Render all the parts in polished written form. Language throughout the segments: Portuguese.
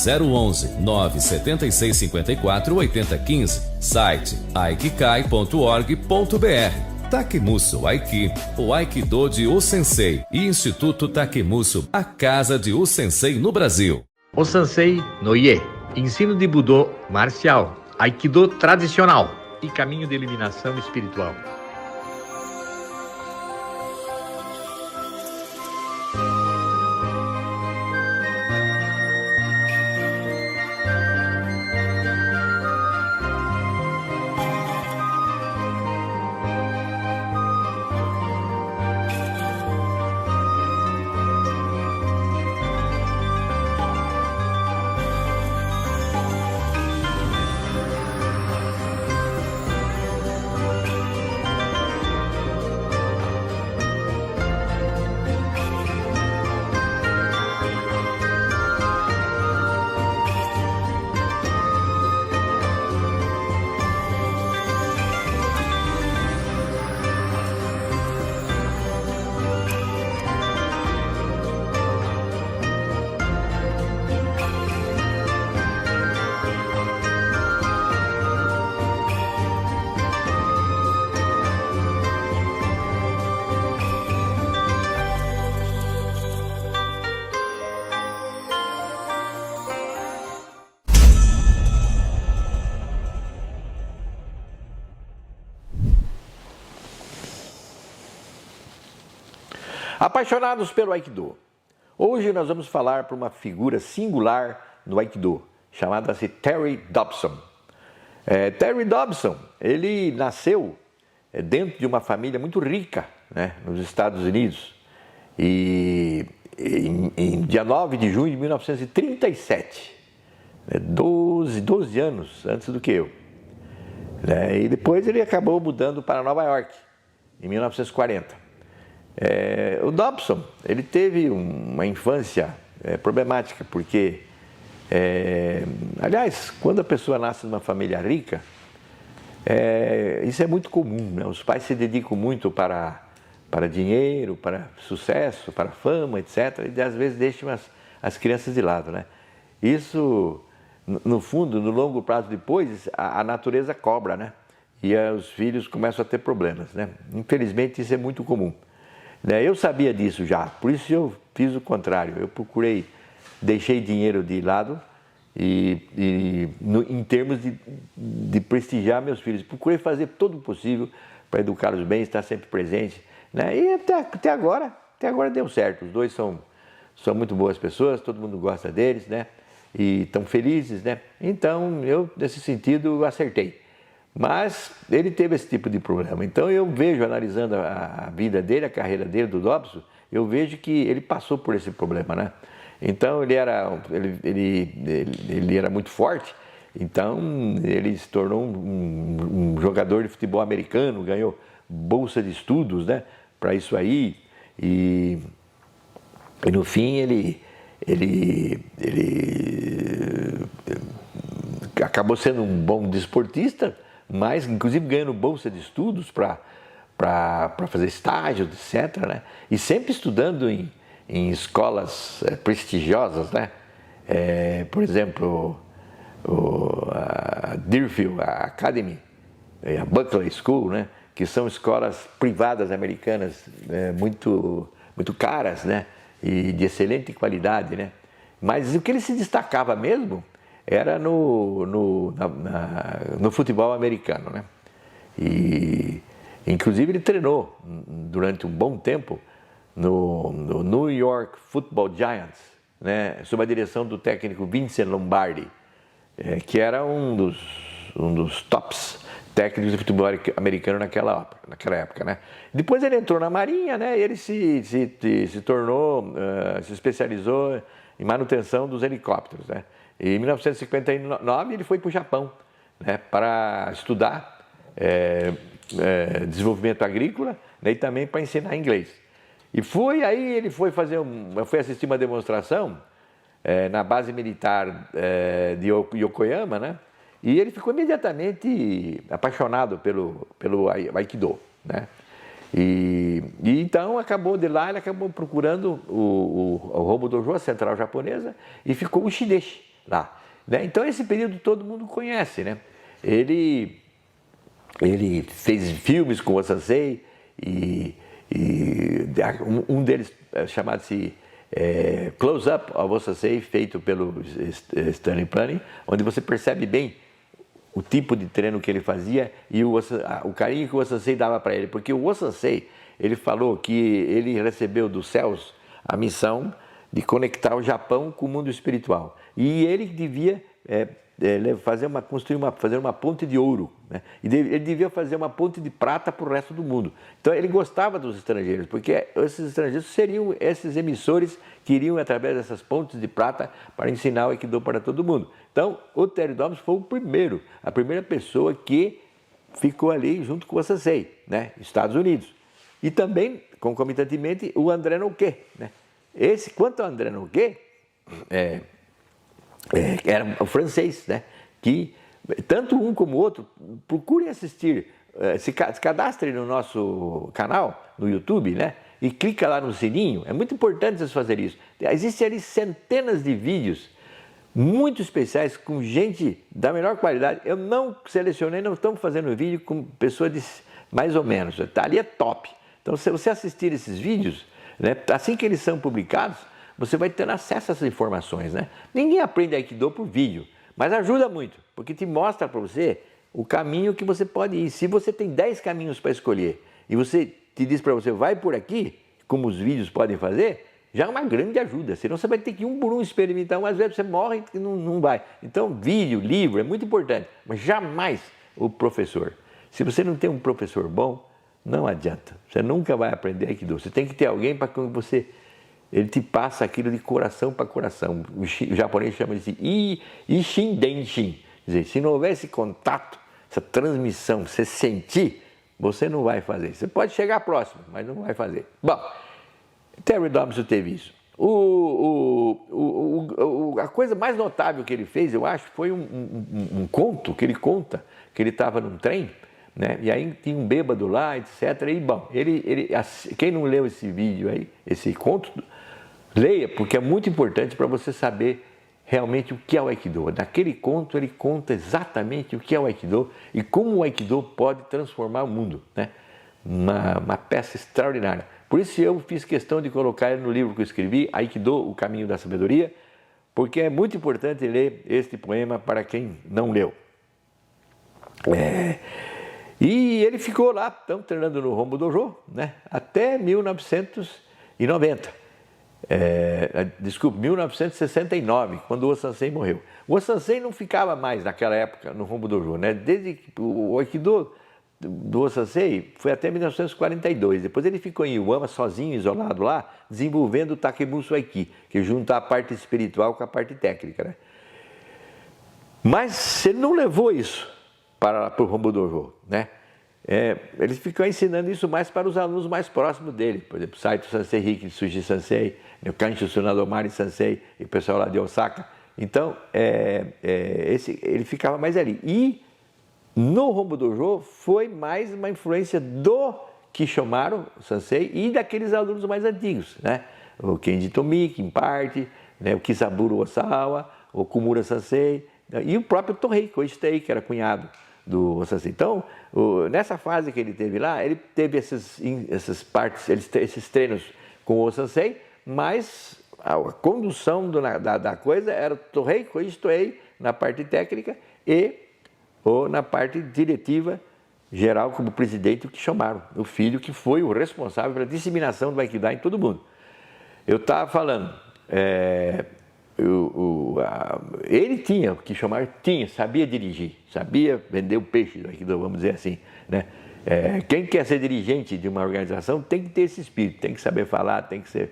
011 97654 8015. Site aikikai.org.br. Takemuso Aiki, o Aikido de O-Sensei e Instituto Takemuso, a casa de O-Sensei no Brasil. O-Sensei no Ie, ensino de Budô marcial, Aikido tradicional e caminho de iluminação espiritual. Apaixonados pelo Aikido. Hoje nós vamos falar por uma figura singular no Aikido, chamada-se Terry Dobson. Terry Dobson, ele nasceu dentro de uma família muito rica, né, nos Estados Unidos, e em dia 9 de junho de 1937, 12 anos antes do que eu. E depois ele acabou mudando para Nova York, em 1940. O Dobson, ele teve uma infância problemática, porque, aliás, quando a pessoa nasce numa família rica, isso é muito comum, né? Os pais se dedicam muito para dinheiro, para sucesso, para fama, etc. E às vezes deixam as crianças de lado, né? Isso, no fundo, no longo prazo depois, a natureza cobra, né? E os filhos começam a ter problemas, né? Infelizmente, isso é muito comum. Eu sabia disso já, por isso eu fiz o contrário. Eu deixei dinheiro de lado em termos de prestigiar meus filhos. Procurei fazer todo o possível para educá-los bem, estar sempre presente. E até agora deu certo. Os dois são muito boas pessoas, todo mundo gosta deles, né? E estão felizes, né? Então, eu, nesse sentido, acertei. Mas ele teve esse tipo de problema. Então eu vejo, analisando a vida dele, a carreira dele, do Dobson, eu vejo que ele passou por esse problema, né? Então ele era muito forte, então ele se tornou um jogador de futebol americano, ganhou bolsa de estudos, né, para isso aí, e no fim ele acabou sendo um bom desportista, mas inclusive ganhando bolsa de estudos para fazer estágio, etc., né? E sempre estudando em escolas prestigiosas, né? Por exemplo, a Deerfield Academy, a Buckley School, né? Que são escolas privadas americanas muito caras, né? E de excelente qualidade, né? Mas o que ele se destacava mesmo era no futebol americano, né? E inclusive ele treinou durante um bom tempo no New York Football Giants, né? Sob a direção do técnico Vincent Lombardi, que era um dos tops técnicos de futebol americano naquela época, né? Depois ele entrou na Marinha, né? E ele se tornou, se especializou em manutenção dos helicópteros, né? E em 1959 ele foi para o Japão, né, para estudar desenvolvimento agrícola, né, e também para ensinar inglês. E ele foi assistir uma demonstração na base militar de Yokoyama, né? E ele ficou imediatamente apaixonado pelo Aikido, né? E então ele acabou procurando o Hombu Dojo, a central japonesa, e ficou o Shideshi, lá. Né? Então esse período todo mundo conhece, né? Ele fez filmes com o Sansei e um deles chamado-se Close Up of Sansei, feito pelo Stanley Planning, onde você percebe bem o tipo de treino que ele fazia e o carinho que o Sansei dava para ele, porque o Sansei, ele falou que ele recebeu dos céus a missão de conectar o Japão com o mundo espiritual, e ele devia fazer uma ponte de ouro, né? E ele devia fazer uma ponte de prata para o resto do mundo. Então ele gostava dos estrangeiros, porque esses estrangeiros seriam esses emissores que iriam através dessas pontes de prata para ensinar o Aikido para todo mundo. Então o Terry Dobbs foi a primeira pessoa que ficou ali junto com o Sansei, né? Estados Unidos. E também, concomitantemente, o André Noguet, né? Quanto ao André Noguet, era o francês, né? Que tanto um como o outro procurem assistir, se cadastrem no nosso canal no YouTube, né? E clica lá no sininho. É muito importante vocês fazerem isso. Existem ali centenas de vídeos muito especiais com gente da melhor qualidade. Eu não selecionei, não estamos fazendo vídeo com pessoas de mais ou menos. Tá, ali é top. Então, se você assistir esses vídeos, né, assim que eles são publicados, você vai ter acesso a essas informações, né? Ninguém aprende Aikido por vídeo, mas ajuda muito, porque te mostra para você o caminho que você pode ir. Se você tem 10 caminhos para escolher e você te diz para você, vai por aqui, como os vídeos podem fazer, já é uma grande ajuda. Senão você vai ter que ir um por um experimentar, às vezes você morre e não vai. Então, vídeo, livro é muito importante, mas jamais o professor. Se você não tem um professor bom, não adianta. Você nunca vai aprender Aikido. Você tem que ter alguém para que ele te passa aquilo de coração para coração. O japonês chama de Ishin Denshin. Quer dizer, se não houver esse contato, essa transmissão, você sentir, você não vai fazer. Você pode chegar próximo, mas não vai fazer. Bom, Terry Dobbs teve isso. A coisa mais notável que ele fez, eu acho, foi um conto que ele conta, que ele estava num trem, né? E aí tinha um bêbado lá, etc. E, bom, quem não leu esse vídeo aí, esse conto, leia, porque é muito importante para você saber realmente o que é o Aikido. Naquele conto ele conta exatamente o que é o Aikido e como o Aikido pode transformar o mundo, né? Uma peça extraordinária. Por isso eu fiz questão de colocar ele no livro que eu escrevi, Aikido, o Caminho da Sabedoria, porque é muito importante ler este poema para quem não leu. E ele ficou lá, treinando no Hombu Dojo, né, até 1990. 1969, quando o Sansei morreu. O Sansei não ficava mais naquela época no Hombu Dojo, né? Desde que o Aikido do Sansei foi até 1942. Depois ele ficou em Iwama, sozinho, isolado lá, desenvolvendo o Takemuso Aiki, que junta a parte espiritual com a parte técnica, né? Mas ele não levou isso para o Hombu Dojo, né? Ele ficou ensinando isso mais para os alunos mais próximos dele, por exemplo, Saito Sansei, Riki Suji Sansei, o Kanshi Tsunadomari Sansei e o pessoal lá de Osaka. Então, ele ficava mais ali. E no Hombu Dojo foi mais uma influência do Kishomaru Sansei e daqueles alunos mais antigos, né? O Kenji Tomiki, em parte, né? O Kisaburo Osawa, o Kumura Sansei e o próprio Tohei Koishitei, que era cunhado do Sansei. Então, nessa fase que ele teve lá, ele teve essas partes, esses treinos com o Sansei, mas a condução da coisa era o Tohei Koishitei na parte técnica ou na parte diretiva geral, como presidente, o Kishomaru, o filho que foi o responsável pela disseminação do Aikido em todo mundo. Eu estava falando, ele tinha, o Kishomaru sabia dirigir, sabia vender o peixe do Aikido, vamos dizer assim, né? Quem quer ser dirigente de uma organização tem que ter esse espírito, tem que saber falar, tem que ser,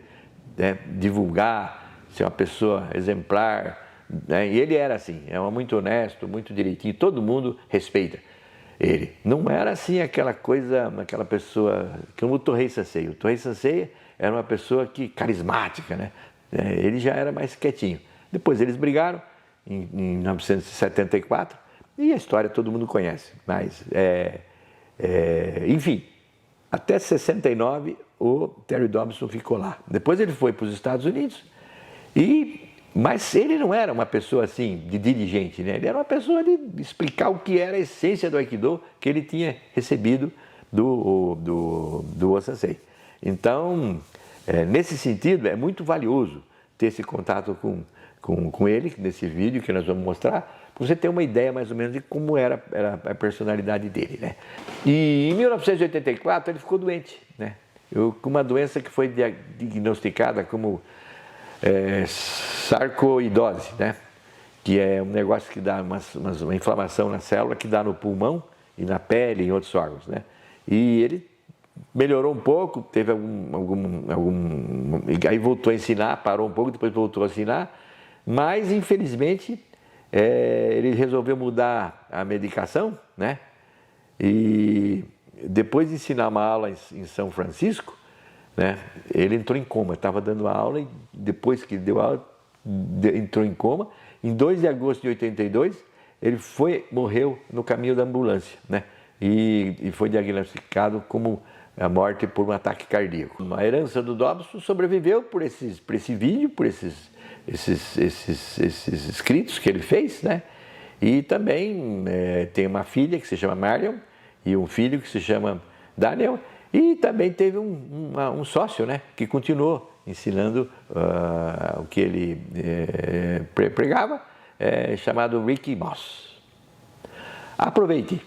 divulgar, ser uma pessoa exemplar, né? E ele era assim, muito honesto, muito direitinho, todo mundo respeita ele. Não era assim aquela pessoa, como o Tohei Sansei. O Tohei Sansei era uma pessoa carismática, né? Ele já era mais quietinho. Depois eles brigaram em 1974 e a história todo mundo conhece. Mas, enfim, até 69 o Terry Dobson ficou lá. Depois ele foi para os Estados Unidos e Mas ele não era uma pessoa assim, de dirigente, né? Ele era uma pessoa de explicar o que era a essência do Aikido que ele tinha recebido do O-sensei. Então, nesse sentido, é muito valioso ter esse contato com ele, nesse vídeo que nós vamos mostrar, para você ter uma ideia mais ou menos de como era a personalidade dele, né? E em 1984 ele ficou doente, né? Com uma doença que foi diagnosticada como sarcoidose, né? Que é um negócio que dá uma inflamação na célula, que dá no pulmão e na pele e em outros órgãos, né? E ele melhorou um pouco, teve aí voltou a ensinar, parou um pouco, depois voltou a ensinar, mas infelizmente ele resolveu mudar a medicação, né? E depois de ensinar uma aula em São Francisco, né, ele entrou em coma, estava dando aula e depois que deu aula, entrou em coma. Em 2 de agosto de 82, ele morreu no caminho da ambulância, né? E foi diagnosticado como a morte por um ataque cardíaco. A herança do Dobson sobreviveu por esse vídeo, por esses escritos que ele fez, né? E também tem uma filha que se chama Marion e um filho que se chama Daniel. E também teve um sócio, né, que continuou ensinando o que ele pregava, chamado Ricky Moss. Aproveite!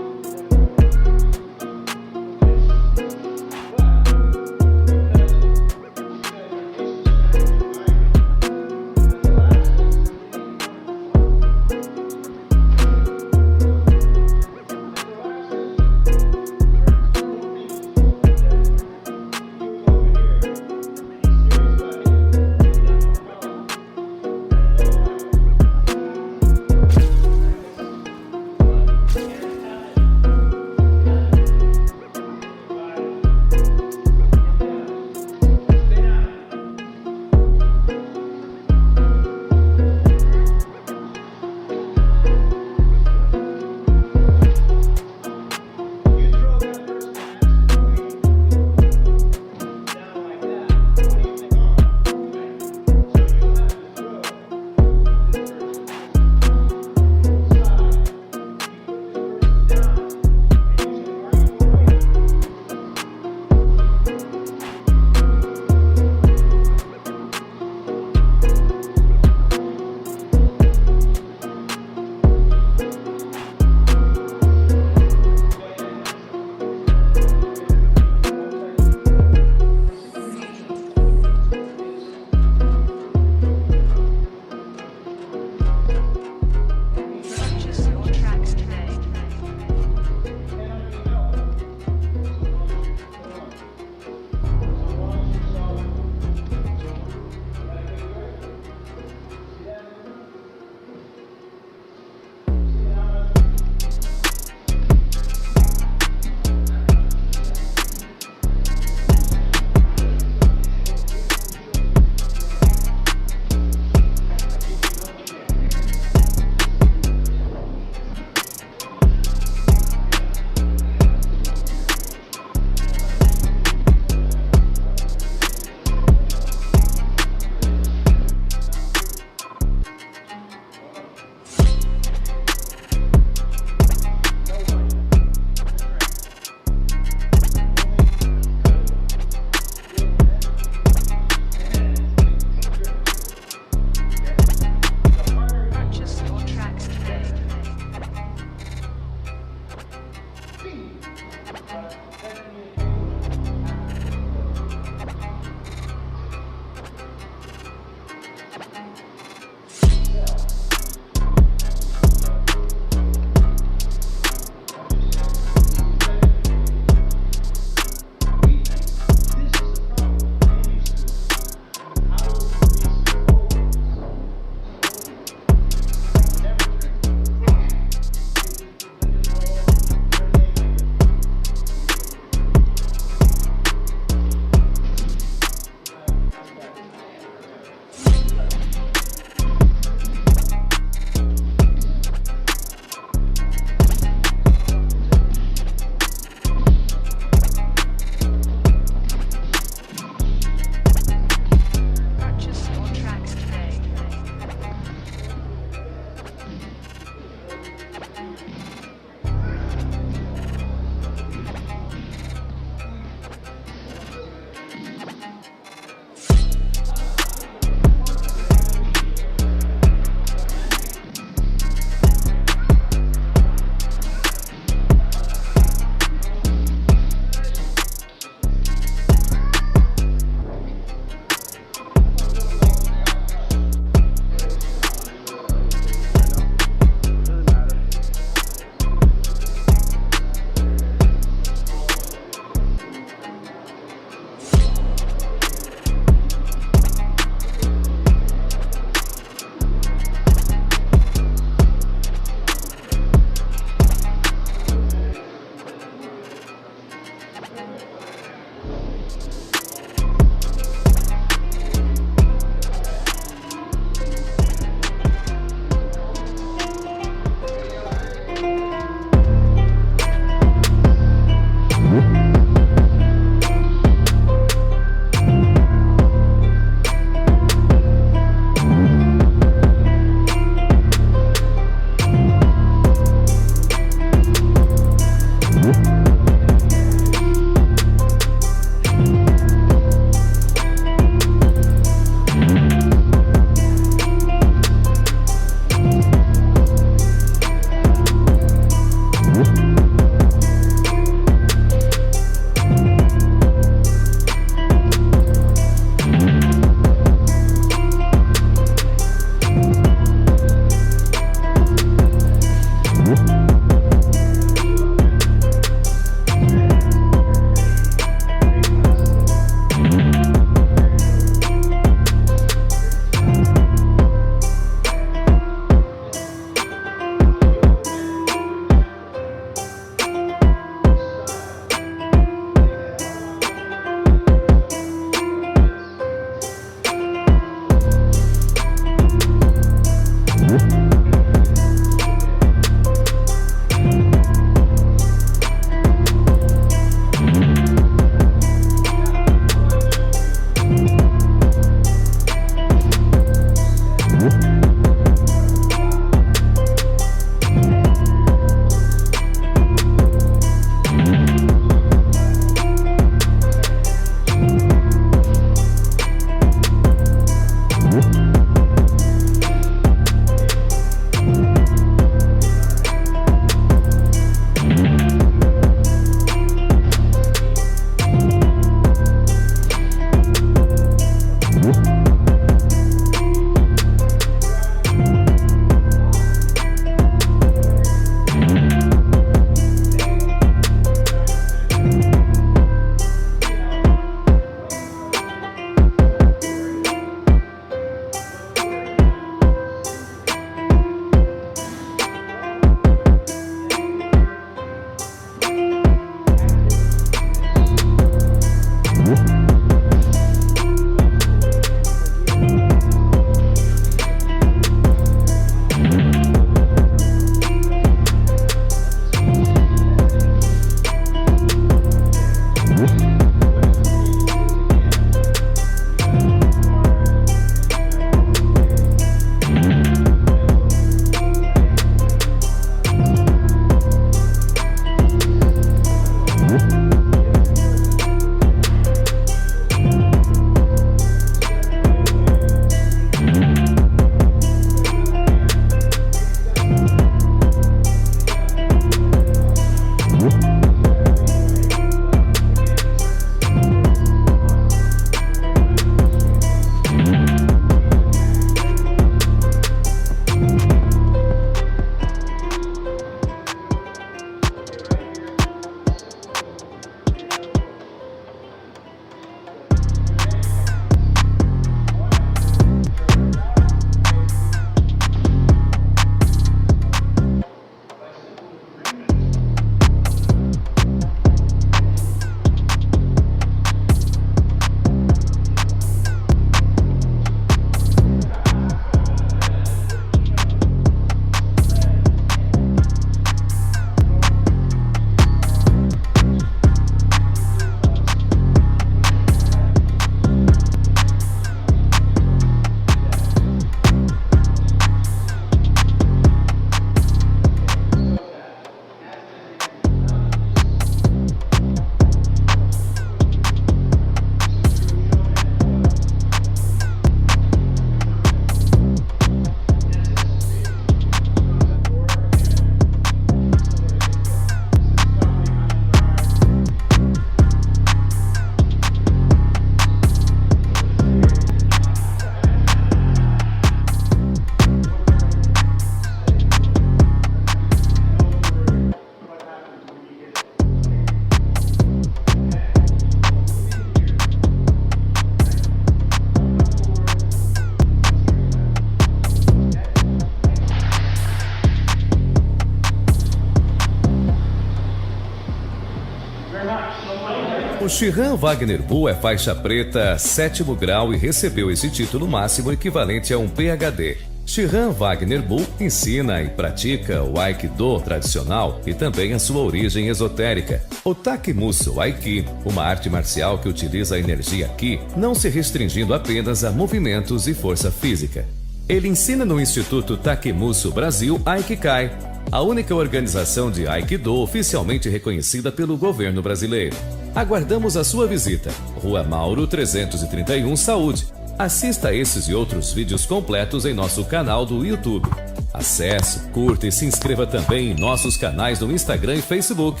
O Shihan Wagner Bull é faixa preta 7º grau e recebeu esse título máximo equivalente a um PhD. Shihan Wagner Bull ensina e pratica o Aikido tradicional e também a sua origem esotérica. O Takemuso Aiki, uma arte marcial que utiliza a energia Ki, não se restringindo apenas a movimentos e força física. Ele ensina no Instituto Takemuso Brasil Aikikai, a única organização de Aikido oficialmente reconhecida pelo governo brasileiro. Aguardamos a sua visita. Rua Mauro 331 Saúde. Assista a esses e outros vídeos completos em nosso canal do YouTube. Acesse, curta e se inscreva também em nossos canais no Instagram e Facebook,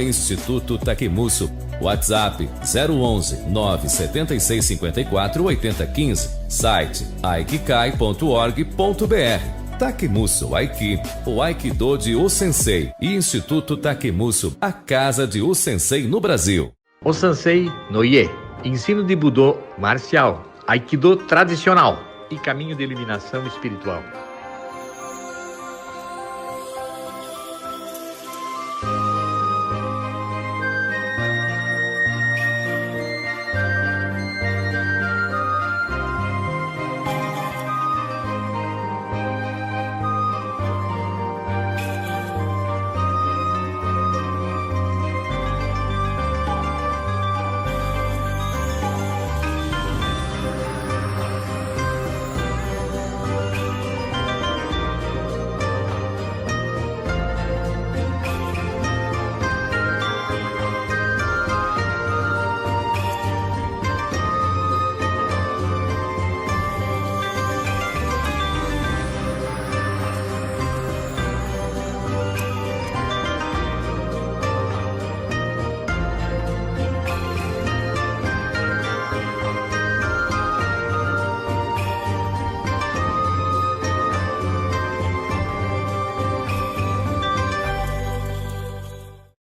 @Instituto Takemuso. WhatsApp 011 976 54 8015. Site aikikai.org.br. Takemuso Aiki, o Aikido de O-Sensei e Instituto Takemuso, a casa de O-Sensei no Brasil. O-Sensei no Ie, ensino de Budô marcial, Aikido tradicional e caminho de iluminação espiritual.